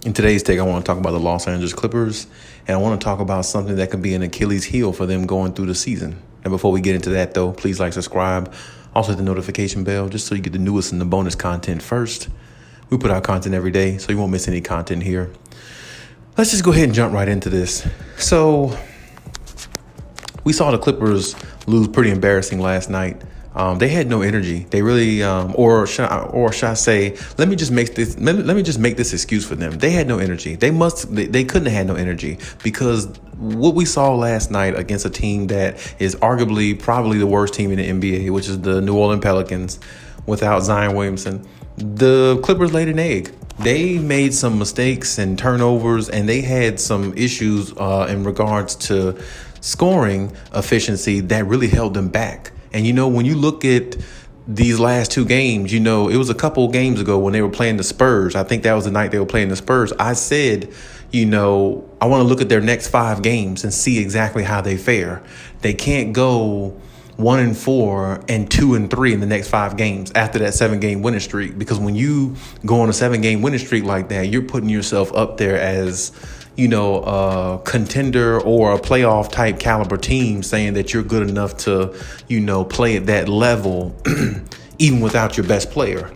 In today's take, I want to talk about the Los Angeles Clippers, and I want to talk about something that could be an Achilles heel for them going through the season. And before we get into that, though, please like, subscribe, also hit the notification bell just so you get the newest and the bonus content first. We put out content every day, so you won't miss any content here. Let's just go ahead and jump right into this. So we saw the Clippers lose pretty embarrassing last night. They had no energy. They really, or should I say, let me just make this excuse for them. They had no energy. They couldn't have had no energy, because what we saw last night against a team that is arguably probably the worst team in the NBA, which is the New Orleans Pelicans, without Zion Williamson, the Clippers laid an egg. They made some mistakes and turnovers, and they had some issues in regards to scoring efficiency that really held them back. And, when you look at these last two games, it was a couple games ago when they were playing the Spurs. I think that was the night they were playing the Spurs. I said, I want to look at their next 5 games and see exactly how they fare. They can't go 1-4 and 2-3 in the next 5 games after that 7-game winning streak. Because when you go on a 7-game winning streak like that, you're putting yourself up there as a contender or a playoff type caliber team, saying that you're good enough to, play at that level, even without your best player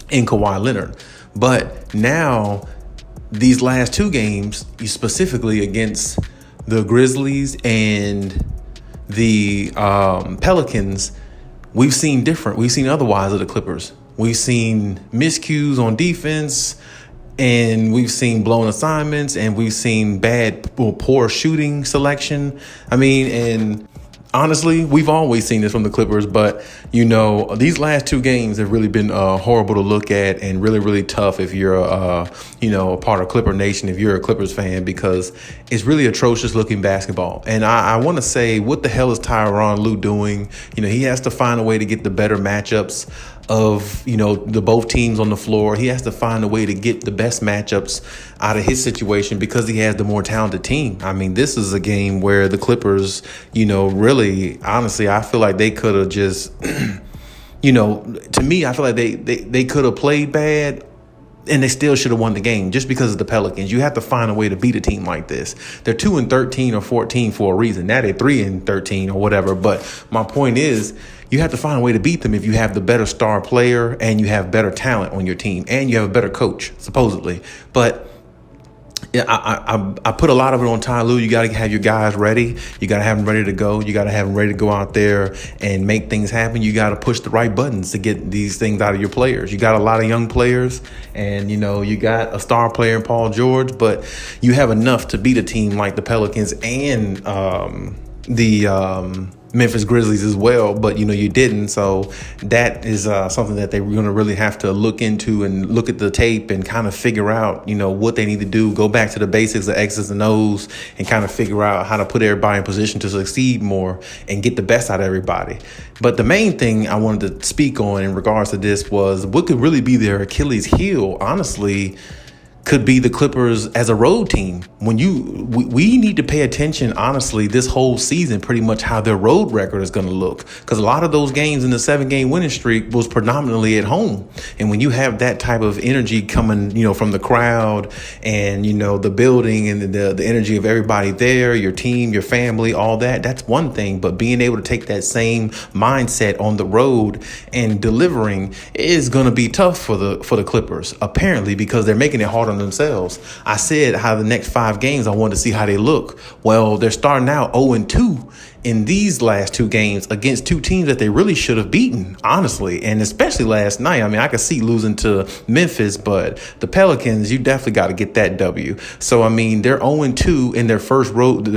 in Kawhi Leonard. But now these last 2 games, specifically against the Grizzlies and the Pelicans, we've seen different. We've seen otherwise of the Clippers. We've seen miscues on defense, and we've seen blown assignments, and we've seen poor shooting selection. And honestly, we've always seen this from the Clippers, but, these last 2 games have really been horrible to look at, and really, really tough if you're, a part of Clipper Nation, if you're a Clippers fan, because it's really atrocious looking basketball. And I want to say, what the hell is Tyronn Lue doing? He has to find a way to get the better matchups of, the both teams on the floor. He has to find a way to get the best matchups out of his situation, because he has the more talented team. This is a game where the Clippers, really, honestly, I feel like they could have just, to me, I feel like they could have played bad, and they still should have won the game, just because of the Pelicans. You have to find a way to beat a team like this. They're 2-13 or 14 for a reason. Now they're 3-13 or whatever. But my point is, you have to find a way to beat them if you have the better star player and you have better talent on your team and you have a better coach, supposedly. But yeah, I put a lot of it on Ty Lue. You got to have your guys ready. You got to have them ready to go. You got to have them ready to go out there and make things happen. You got to push the right buttons to get these things out of your players. You got a lot of young players, and, you got a star player in Paul George, but you have enough to beat a team like the Pelicans and the Memphis Grizzlies as well, but you didn't. So that is something that they're going to really have to look into and look at the tape and kind of figure out, what they need to do. Go back to the basics of X's and O's and kind of figure out how to put everybody in position to succeed more and get the best out of everybody. But the main thing I wanted to speak on in regards to this was what could really be their Achilles heel, honestly, could be the Clippers as a road team. We need to pay attention, honestly, this whole season, pretty much how their road record is going to look. Because a lot of those games in the 7-game winning streak was predominantly at home. And when you have that type of energy coming, from the crowd and, the building and the energy of everybody there, your team, your family, all that, that's one thing. But being able to take that same mindset on the road and delivering is going to be tough for the Clippers, apparently, because they're making it hard on themselves. I said how the next 5 games I wanted to see how they look. Well, they're starting out 0-2 in these last 2 games against 2 teams that they really should have beaten, honestly, and especially last night. I could see losing to Memphis, but the Pelicans, you definitely got to get that W. So they're 0-2 in their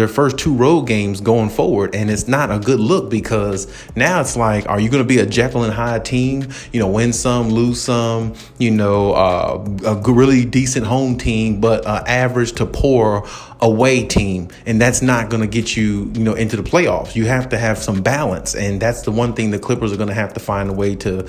first 2 road games going forward, and it's not a good look, because now it's like, are you going to be a Jekyll and Hyde team? Win some, lose some. A really decent home team, but average to poor away team, and that's not going to get you, into the playoffs. You have to have some balance, and that's the one thing the Clippers are going to have to find a way to,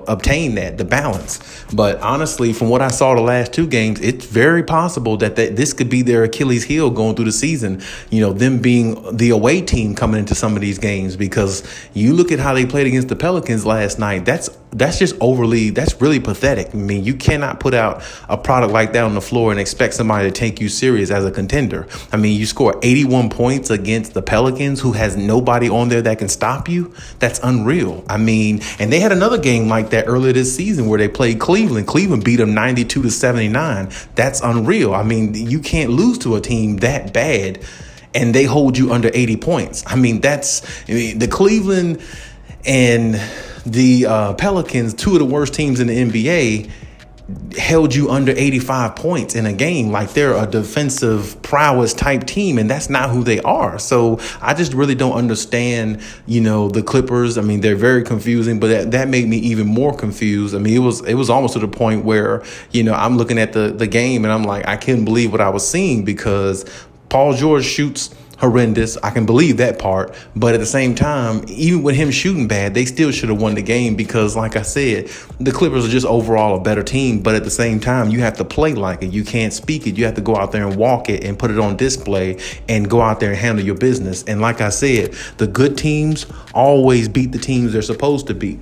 obtain the balance. But honestly, from what I saw the last 2 games, it's very possible that this could be their Achilles heel going through the season. Them being the away team coming into some of these games, because you look at how they played against the Pelicans last night. That's that's really pathetic. I mean, you cannot put out a product like that on the floor and expect somebody to take you serious as a contender. I mean, you score 81 points against the Pelicans, who has nobody on there that can stop you. That's unreal. I mean, and they had another game like that earlier this season where they played Cleveland. Cleveland beat them 92-79. That's unreal. I mean, you can't lose to a team that bad and they hold you under 80 points. I mean, the Cleveland and the Pelicans, two of the worst teams in the NBA, held you under 85 points in a game. Like, they're a defensive prowess type team, and that's not who they are. So I just really don't understand, the Clippers. I mean, they're very confusing, but that made me even more confused. I mean, it was almost to the point where, I'm looking at the game and I'm like, I couldn't believe what I was seeing, because Paul George shoots horrendous. I can believe that part. But at the same time, even with him shooting bad, they still should have won the game, because, like I said, the Clippers are just overall a better team. But at the same time, you have to play like it. You can't speak it. You have to go out there and walk it and put it on display and go out there and handle your business. And like I said, the good teams always beat the teams they're supposed to beat.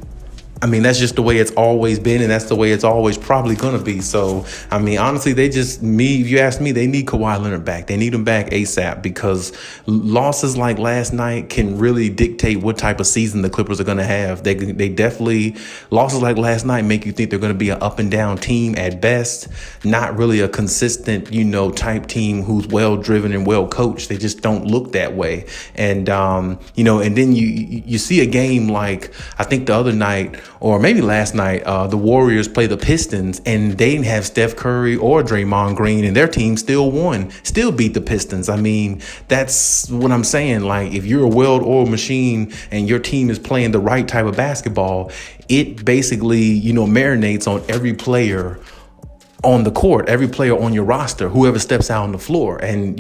I mean, that's just the way it's always been, and that's the way it's always probably going to be. So, I mean, honestly, if you ask me, they need Kawhi Leonard back. They need him back ASAP, because losses like last night can really dictate what type of season the Clippers are going to have. They definitely, losses like last night make you think they're going to be an up and down team at best, not really a consistent, type team who's well driven and well coached. They just don't look that way. And, and then you see a game like, I think the other night, or maybe last night, the Warriors play the Pistons, and they didn't have Steph Curry or Draymond Green, and their team still beat the Pistons. I mean, that's what I'm saying. Like, if you're a well-oiled machine and your team is playing the right type of basketball, it basically, marinates on every player on the court, every player on your roster, whoever steps out on the floor. And,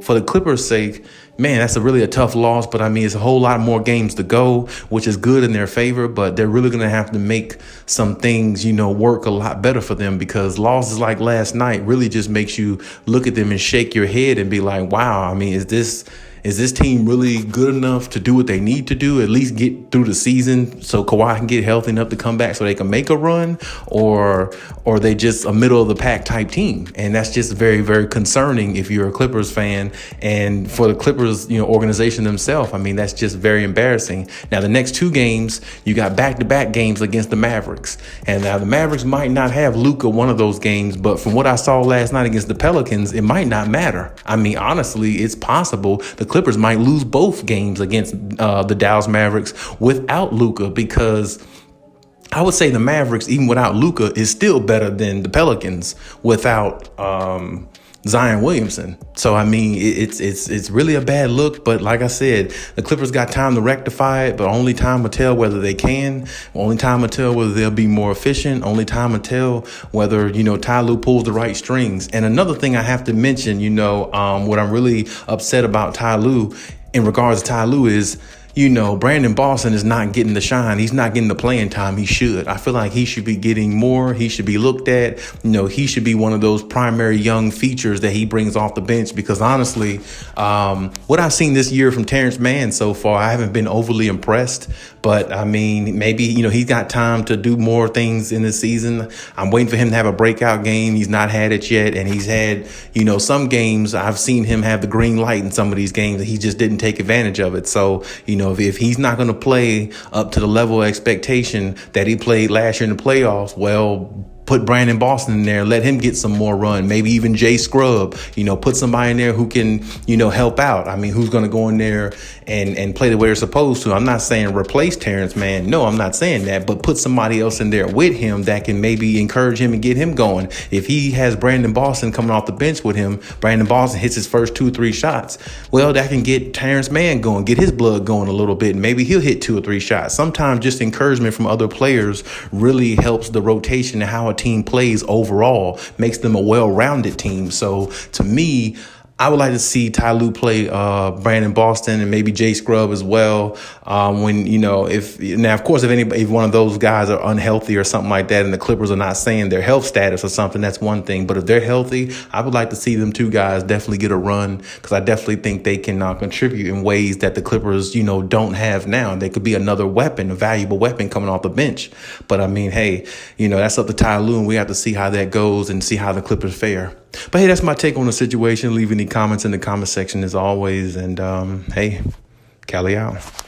for the Clippers' sake, man, that's really a tough loss. But I mean, it's a whole lot more games to go, which is good in their favor. But they're really going to have to make some things, work a lot better for them, because losses like last night really just makes you look at them and shake your head and be like, wow, I mean, is this team really good enough to do what they need to do, at least get through the season so Kawhi can get healthy enough to come back so they can make a run, or are they just a middle of the pack type team? And that's just very, very concerning if you're a Clippers fan. And for the Clippers, organization themselves, I mean, that's just very embarrassing. Now, the next two games, you got back-to-back games against the Mavericks. And now the Mavericks might not have Luka one of those games, but from what I saw last night against the Pelicans, it might not matter. I mean, honestly, it's possible the Clippers might lose both games against the Dallas Mavericks without Luka, because I would say the Mavericks, even without Luka, is still better than the Pelicans without Zion Williamson. So, I mean, it's really a bad look. But like I said, the Clippers got time to rectify it, but only time will tell whether they can. Only time will tell whether they'll be more efficient. Only time will tell whether, Ty Lue pulls the right strings. And another thing I have to mention, what I'm really upset about Ty Lue, in regards to Ty Lue, is, Brandon Boston is not getting the shine. He's not getting the playing time he should. I feel like he should be getting more. He should be looked at. He should be one of those primary young features that he brings off the bench, because honestly, what I've seen this year from Terrence Mann so far, I haven't been overly impressed. But I mean, maybe, he's got time to do more things in this season. I'm waiting for him to have a breakout game. He's not had it yet. And he's had, some games I've seen him have the green light in some of these games, and he just didn't take advantage of it. So, if he's not going to play up to the level of expectation that he played last year in the playoffs, well, put Brandon Boston in there, let him get some more run. Maybe even Jay Scrubb, put somebody in there who can, help out. I mean, who's going to go in there and play the way they're supposed to. I'm not saying replace Terrence Mann. No, I'm not saying that, but put somebody else in there with him that can maybe encourage him and get him going. If he has Brandon Boston coming off the bench with him, Brandon Boston hits his first 2-3 shots. Well, that can get Terrence Mann going, get his blood going a little bit. Maybe he'll hit 2 or 3 shots. Sometimes just encouragement from other players really helps the rotation and how a team plays overall, makes them a well-rounded team. So to me, I would like to see Ty Lue play Brandon Boston and maybe Jay Scrubb as well. When, if of course, if one of those guys are unhealthy or something like that, and the Clippers are not saying their health status or something, that's one thing. But if they're healthy, I would like to see them two guys definitely get a run, because I definitely think they can contribute in ways that the Clippers, don't have now. They could be another weapon, a valuable weapon coming off the bench. But I mean, hey, that's up to Ty Lue, and we have to see how that goes and see how the Clippers fare. But hey, that's my take on the situation. Leave any comments in the comment section as always. And hey, Khaliis out.